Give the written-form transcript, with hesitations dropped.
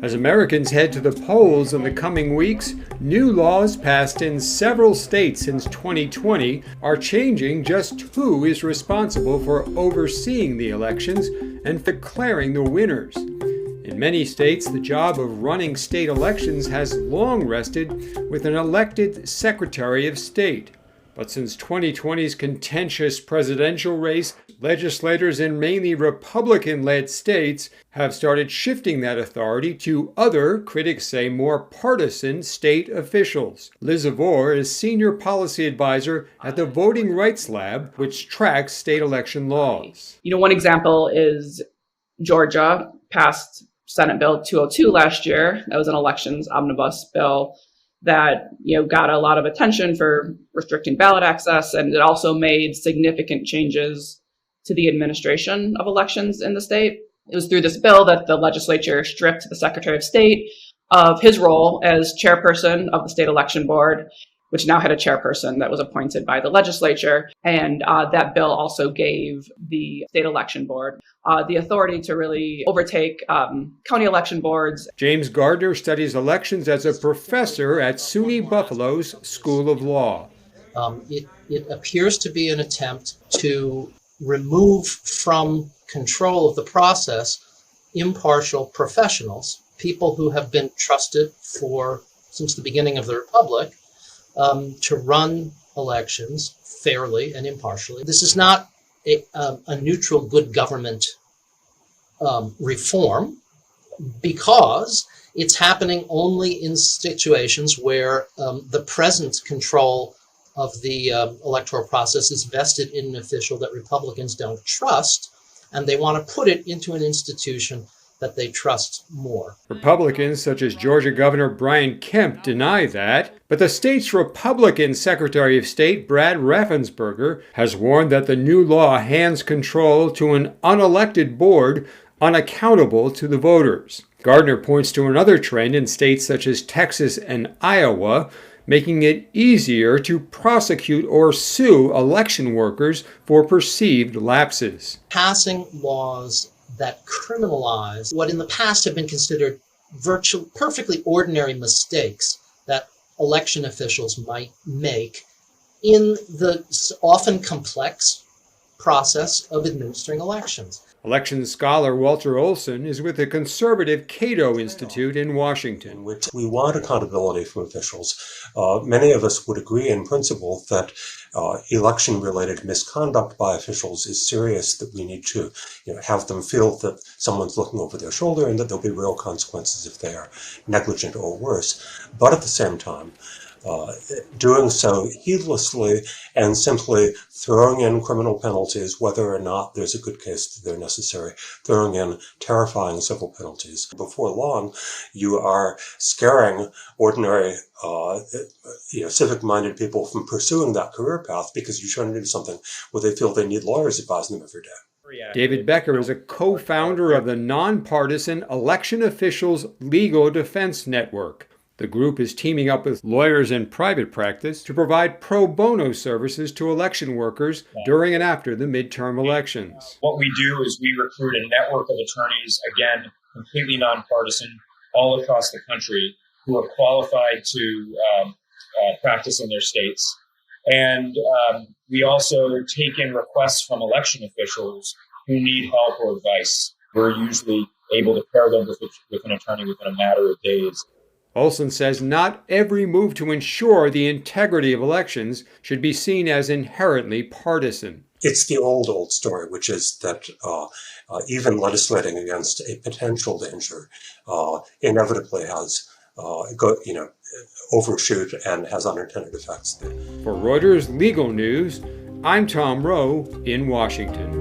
As Americans head to the polls in the coming weeks, new laws passed in several states since 2020 are changing just who is responsible for overseeing the elections and declaring the winners. In many states, the job of running state elections has long rested with an elected Secretary of State. But since 2020's contentious presidential race, legislators in mainly Republican-led states have started shifting that authority to other, critics say, more partisan state officials. Liz Avor is Senior Policy Advisor at the Voting Rights Lab, which tracks state election laws. One example is Georgia passed Senate Bill 202 last year. That was an elections omnibus bill that got a lot of attention for restricting ballot access, and it also made significant changes to the administration of elections in the state. It was through this bill that the legislature stripped the Secretary of State of his role as chairperson of the state election board, which now had a chairperson that was appointed by the legislature. And that bill also gave the state election board the authority to really overtake county election boards. James Gardner studies elections as a professor at SUNY Buffalo's School of Law. It appears to be an attempt to remove from control of the process impartial professionals, people who have been trusted since the beginning of the Republic, to run elections fairly and impartially. This is not a neutral good government reform, because it's happening only in situations where the present control of the electoral process is vested in an official that Republicans don't trust, and they want to put it into an institution that they trust more. Republicans such as Georgia Governor Brian Kemp deny that, but the state's Republican Secretary of State Brad Raffensperger has warned that the new law hands control to an unelected board unaccountable to the voters. Gardner points to another trend in states such as Texas and Iowa, making it easier to prosecute or sue election workers for perceived lapses. Passing laws that criminalize what in the past have been considered perfectly ordinary mistakes that election officials might make in the often complex process of administering elections. Election scholar Walter Olson is with the conservative Cato Institute in Washington. We want accountability from officials. Many of us would agree in principle that election-related misconduct by officials is serious, that we need to have them feel that someone's looking over their shoulder and that there'll be real consequences if they are negligent or worse. But at the same time, doing so heedlessly and simply throwing in criminal penalties, whether or not there's a good case that they're necessary, throwing in terrifying civil penalties. Before long, you are scaring ordinary, civic-minded people from pursuing that career path because you turn it into something where they feel they need lawyers advising them every day. David Becker is a co-founder of the nonpartisan Election Officials Legal Defense Network. The group is teaming up with lawyers in private practice to provide pro bono services to election workers during and after the midterm elections. What we do is we recruit a network of attorneys, again, completely nonpartisan, all across the country, who are qualified to practice in their states. And we also take in requests from election officials who need help or advice. We're usually able to pair them with an attorney within a matter of days. Olson says not every move to ensure the integrity of elections should be seen as inherently partisan. It's the old story, which is that even legislating against a potential danger inevitably has overshoot and has unintended effects. For Reuters Legal News, I'm Tom Rowe in Washington.